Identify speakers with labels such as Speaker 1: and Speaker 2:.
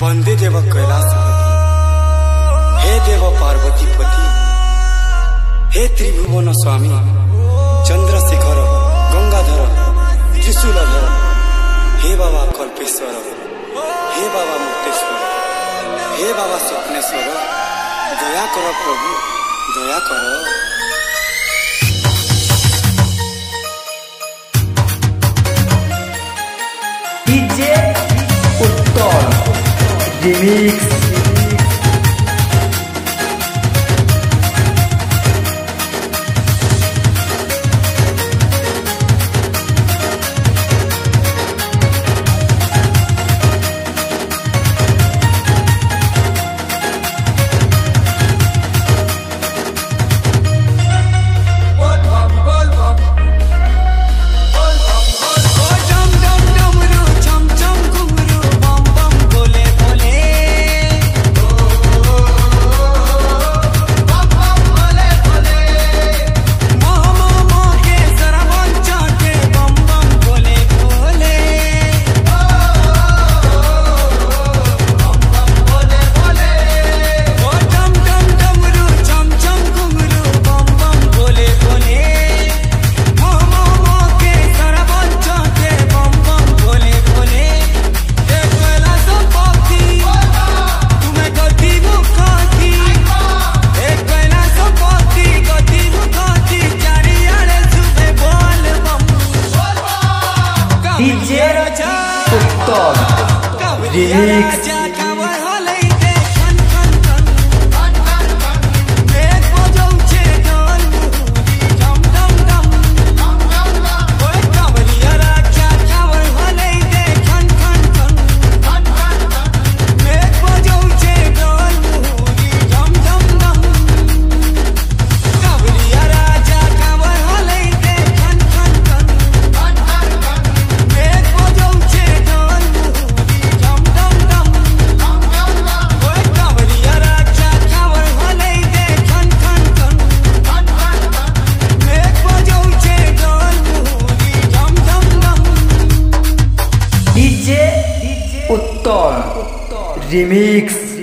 Speaker 1: वंदे देव कैलासपति, हे देव पार्वतीपति, हे त्रिभुवन स्वामी, चंद्रशेखर गंगाधर त्रिशूलधर, हे बाबा कल्पेश्वर, हे बाबा मुक्तेश्वर, हे बाबा स्वप्नेश्वर, दया कर प्रभु, दया कर।
Speaker 2: डीजे उत्तम रिमिक्स। डीजे उत्तम रिमिक्स। डीजे उत्तम रिमिक्स।